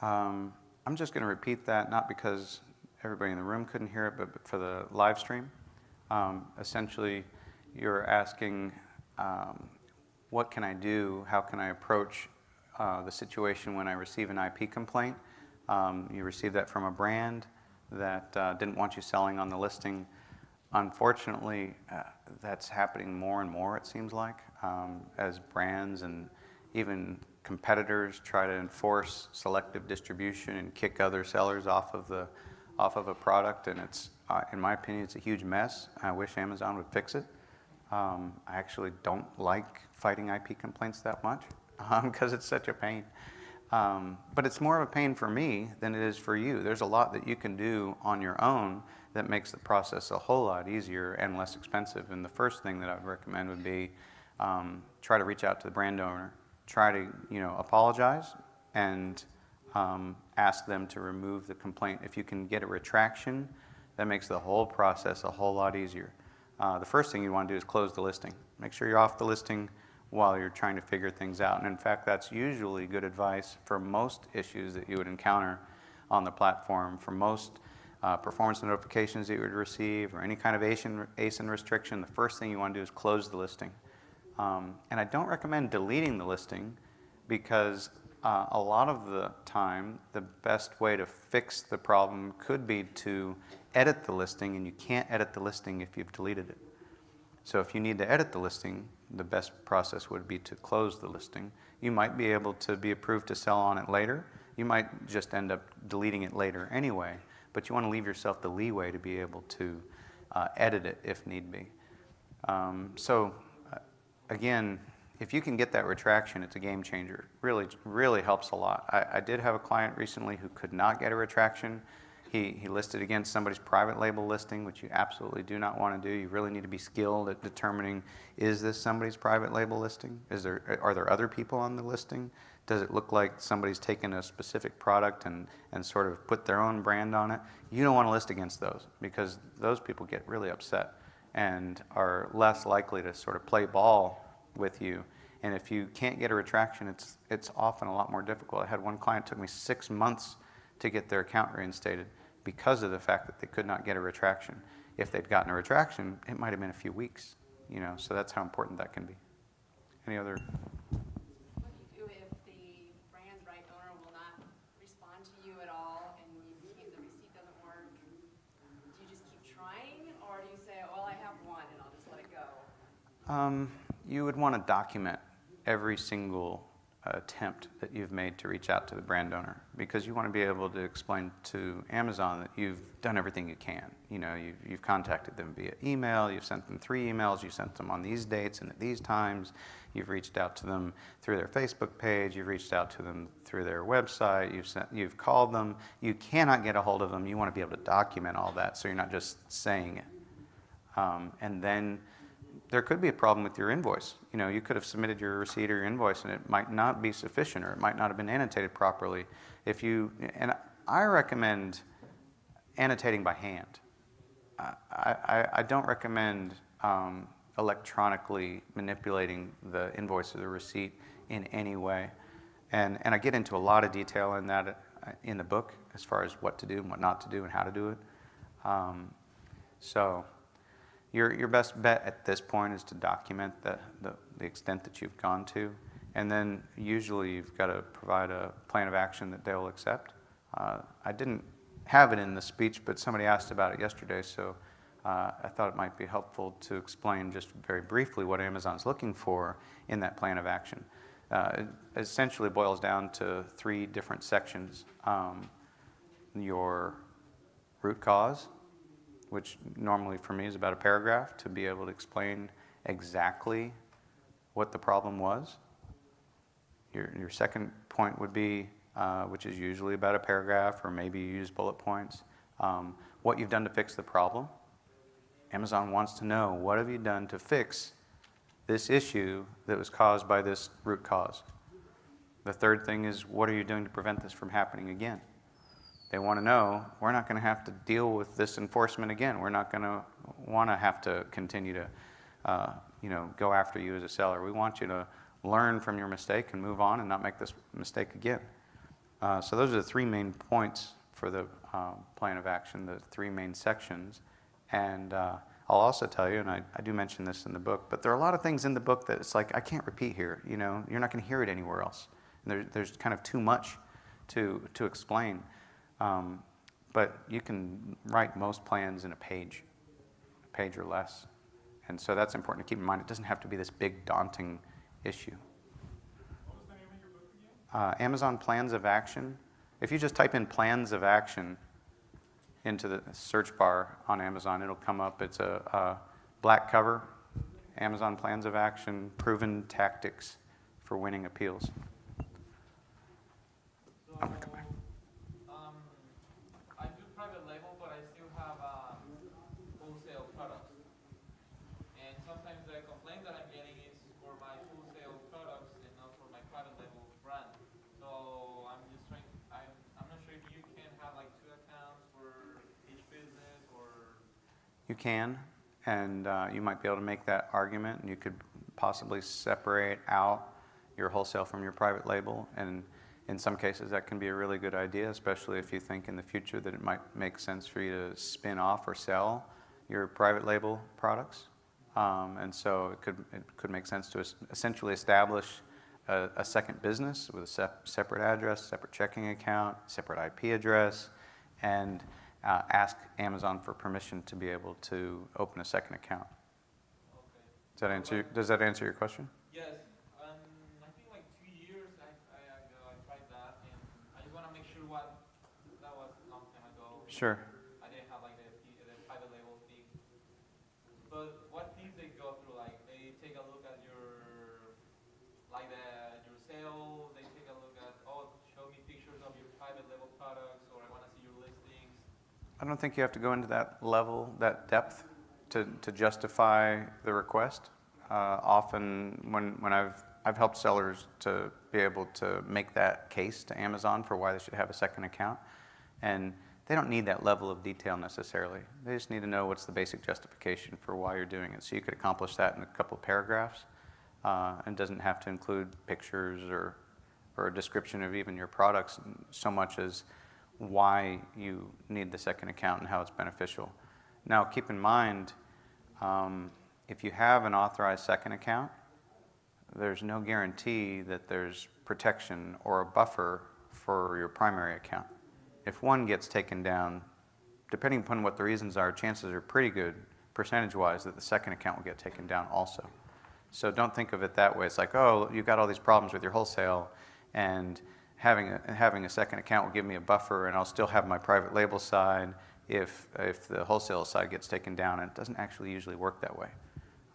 I'm just going to repeat that, not because everybody in the room couldn't hear it, but for the live stream. Essentially, you're asking, what can I do? How can I approach the situation when I receive an IP complaint? You receive that from a brand that didn't want you selling on the listing. Unfortunately, that's happening more and more, it seems like, as brands and even competitors try to enforce selective distribution and kick other sellers off of a product, and it's, in my opinion, it's a huge mess. I wish Amazon would fix it. I actually don't like fighting IP complaints that much because it's such a pain. But it's more of a pain for me than it is for you. There's a lot that you can do on your own that makes the process a whole lot easier and less expensive. And the first thing that I would recommend would be try to reach out to the brand owner, try to apologize, and ask them to remove the complaint. If you can get a retraction, that makes the whole process a whole lot easier. The first thing you want to do is close the listing. Make sure you're off the listing while you're trying to figure things out. And in fact, that's usually good advice for most issues that you would encounter on the platform. For most performance notifications that you would receive or any kind of ASIN restriction, the first thing you want to do is close the listing. And I don't recommend deleting the listing because a lot of the time, the best way to fix the problem could be to edit the listing, and you can't edit the listing if you've deleted it. So if you need to edit the listing, the best process would be to close the listing. You might be able to be approved to sell on it later. You might just end up deleting it later anyway, but you want to leave yourself the leeway to be able to edit it if need be. Again, if you can get that retraction, it's a game changer. Really helps a lot. I did have a client recently who could not get a retraction. He listed against somebody's private label listing, which you absolutely do not want to do. You really need to be skilled at determining, is this somebody's private label listing? Are there other people on the listing? Does it look like somebody's taken a specific product and sort of put their own brand on it? You don't want to list against those because those people get really upset and are less likely to sort of play ball with you. And if you can't get a retraction, it's often a lot more difficult. I had one client, it took me 6 months to get their account reinstated because of the fact that they could not get a retraction. If they'd gotten a retraction, it might have been a few weeks, so that's how important that can be. Any other? What do you do if the brand's right owner will not respond to you at all and the receipt doesn't work? Do you just keep trying, or do you say, well, I have one and I'll just let it go? You would want to document every single attempt that you've made to reach out to the brand owner, because you want to be able to explain to Amazon that you've done everything you can. You've contacted them via email, you've sent them 3 emails, you've sent them on these dates and at these times, you've reached out to them through their Facebook page, you've reached out to them through their website, you've called them. You cannot get a hold of them. You want to be able to document all that so you're not just saying it. And then there could be a problem with your invoice. You could have submitted your receipt or your invoice and it might not be sufficient, or it might not have been annotated properly. And I recommend annotating by hand. I don't recommend electronically manipulating the invoice or the receipt in any way. And I get into a lot of detail in that in the book as far as what to do and what not to do and how to do it. Your best bet at this point is to document the extent that you've gone to, and then usually you've got to provide a plan of action that they'll accept. I didn't have it in the speech, but somebody asked about it yesterday, so I thought it might be helpful to explain just very briefly what Amazon's looking for in that plan of action. It essentially boils down to 3 different sections. Your root cause, which normally for me is about a paragraph, to be able to explain exactly what the problem was. Your second point would be, which is usually about a paragraph, or maybe you use bullet points, what you've done to fix the problem. Amazon wants to know, what have you done to fix this issue that was caused by this root cause? The third thing is, what are you doing to prevent this from happening again? They want to know, we're not going to have to deal with this enforcement again. We're not going to want to have to continue to go after you as a seller. We want you to learn from your mistake and move on and not make this mistake again. So those are the three main points for the plan of action, the three main sections. And I'll also tell you, and I do mention this in the book, but there are a lot of things in the book that it's like, I can't repeat here. You know, you're not going to hear it anywhere else. And there's kind of too much to explain. But you can write most plans in a page or less. And so that's important to keep in mind. It doesn't have to be this big, daunting issue. What was the name of your book again? Amazon Plans of Action. If you just type in Plans of Action into the search bar on Amazon, it'll come up. It's a black cover, Amazon Plans of Action, Proven Tactics for Winning Appeals. So, I'm gonna come back. I do private label, but I still have wholesale products. And sometimes the complaint that I'm getting is for my wholesale products and not for my private label brand. So I'm just trying, I'm not sure if you can have like two accounts for each business or... You can, and you might be able to make that argument, and you could possibly separate out your wholesale from your private label. And in some cases, that can be a really good idea, especially if you think in the future that it might make sense for you to spin off or sell your private label products. And so it could make sense to essentially establish a second business with a separate address, separate checking account, separate IP address, and ask Amazon for permission to be able to open a second account. Okay. Does that answer your question? Yes. I think like 2 years ago I tried that, and I just want to make sure that was a long time ago. Sure. I didn't have like the private label thing. But what things they go through, like they take a look at your sale, they take a look at, oh, show me pictures of your private label products, or I want to see your listings. I don't think you have to go into that level, that depth, to justify the request. Often, when I've helped sellers to be able to make that case to Amazon for why they should have a second account, and they don't need that level of detail necessarily. They just need to know what's the basic justification for why you're doing it. So you could accomplish that in a couple of paragraphs, and doesn't have to include pictures or a description of even your products so much as why you need the second account and how it's beneficial. Now, keep in mind, if you have an authorized second account, there's no guarantee that there's protection or a buffer for your primary account. If one gets taken down, depending upon what the reasons are, chances are pretty good, percentage-wise, that the second account will get taken down also. So don't think of it that way. It's like, oh, you've got all these problems with your wholesale, and having a second account will give me a buffer, and I'll still have my private label side if the wholesale side gets taken down. And it doesn't actually usually work that way.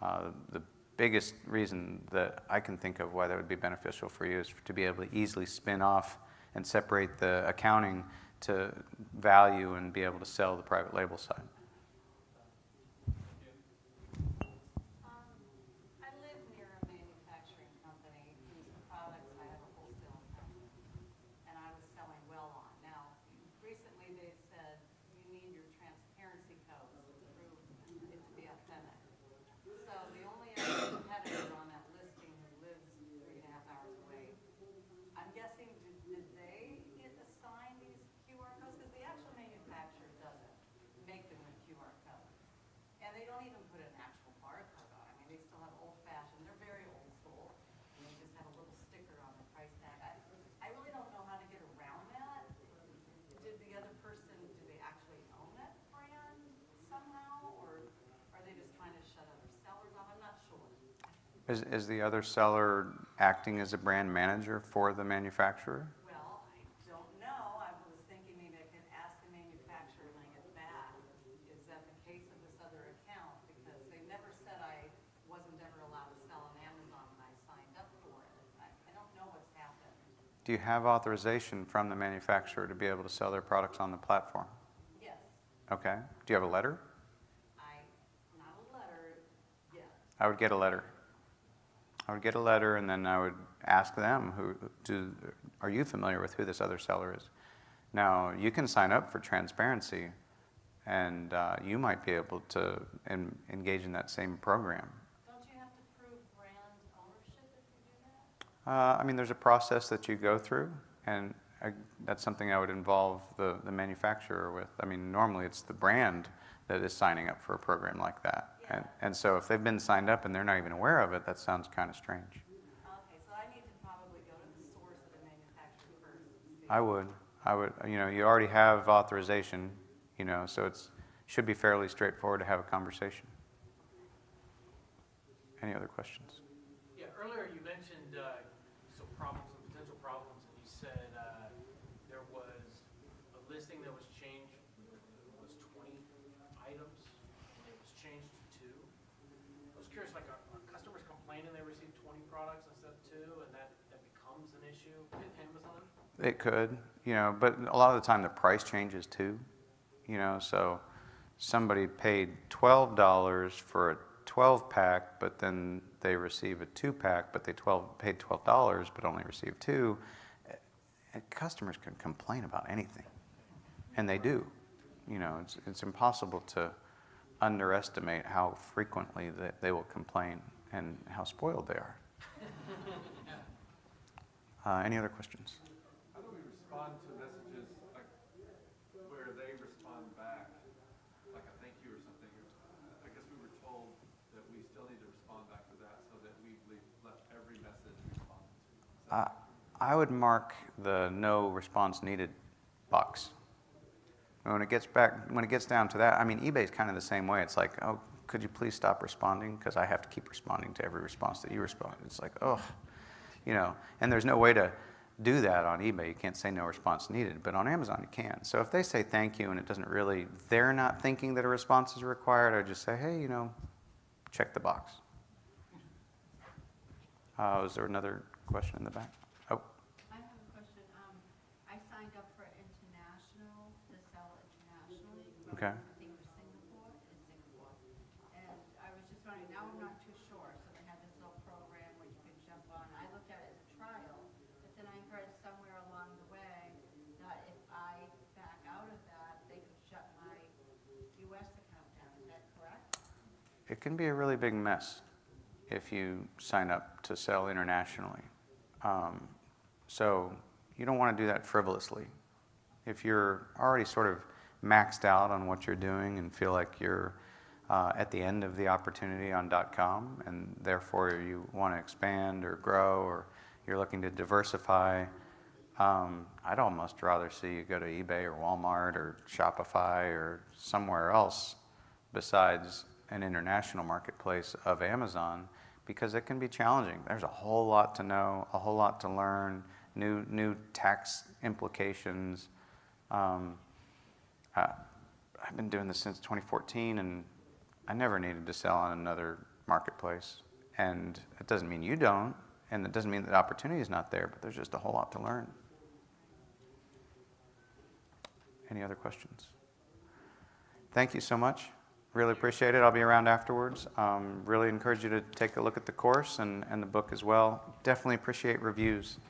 The biggest reason that I can think of why that would be beneficial for you is to be able to easily spin off and separate the accounting to value and be able to sell the private label side. I live near a manufacturing company whose products I have a wholesale account with, and I was selling well on. Now, recently they've said you need your transparency codes to prove it to be authentic. So the only other competitor on that listing who lives 3.5 hours away, I'm guessing, did they get assigned these QR codes? Because the actual manufacturer doesn't make them with QR codes. And they don't even put an actual barcode on it. I mean, they still have old-fashioned, they're very old school. And they just have a little sticker on the price tag. I really don't know how to get around that. Did the other person, do they actually own that brand somehow? Or are they just trying to shut other sellers off? I'm not sure. Is the other seller acting as a brand manager for the manufacturer? Well, I don't know. I was thinking maybe I could ask the manufacturer when I get back, is that the case of this other account? Because they never said I wasn't ever allowed to sell on Amazon when I signed up for it. I don't know what's happened. Do you have authorization from the manufacturer to be able to sell their products on the platform? Yes, Okay. Do you have a letter? not a letter, yes. I would get a letter. And then I would ask them, are you familiar with who this other seller is? Now, you can sign up for transparency, and you might be able to engage in that same program. Don't you have to prove brand ownership if you do that? I mean, there's a process that you go through, and that's something I would involve the manufacturer with. I mean, normally it's the brand that is signing up for a program like that. And so if they've been signed up and they're not even aware of it, that sounds kind of strange. Okay, so I need to probably go to the source of the manufacturer first and see. I would, you already have authorization, so should be fairly straightforward to have a conversation. Any other questions? Yeah, earlier you mentioned some problems, some potential problems, and you said there was a listing that was changed, was 20 items, and it was changed to 2. I was curious, like, are customers complaining they received 20 products instead of 2, and that becomes an issue with Amazon? It could, but a lot of the time the price changes too, so somebody paid $12 for a 12-pack, but then they receive a 2-pack, but they paid $12 but only received 2. And customers can complain about anything, and they do. It's impossible to underestimate how frequently they will complain and how spoiled they are. Any other questions? How do we respond to messages like where they respond back, like a thank you or something? I guess we were told that we still need to respond back to that so that we've left every message responded to. I would mark the no response needed box. When it gets down to that, I mean, eBay's kind of the same way. It's like, oh, could you please stop responding? Because I have to keep responding to every response that you respond. It's like, oh, and there's no way to do that on eBay. You can't say no response needed, but on Amazon you can. So if they say thank you and it doesn't really, they're not thinking that a response is required, I just say, hey, check the box. Was there another question in the back? Oh, I have a question. I signed up for international, to sell internationally. okay. I think it was Singapore, And I was just wondering, now I'm not too sure, so they have this little program where you can jump on. I looked at it as a trial, but then I heard somewhere along the way that if I back out of that, they could shut my US account down. Is that correct? It can be a really big mess if you sign up to sell internationally. So you don't want to do that frivolously. If you're already sort of maxed out on what you're doing and feel like you're at the end of the opportunity on .com, and therefore you want to expand or grow, or you're looking to diversify, I'd almost rather see you go to eBay or Walmart or Shopify or somewhere else besides an international marketplace of Amazon, because it can be challenging. There's a whole lot to know, a whole lot to learn, new tax implications. I've been doing this since 2014, and I never needed to sell on another marketplace. And it doesn't mean you don't, and it doesn't mean that the opportunity is not there, but there's just a whole lot to learn. Any other questions? Thank you so much. Really appreciate it. I'll be around afterwards. Really encourage you to take a look at the course and the book as well. Definitely appreciate reviews.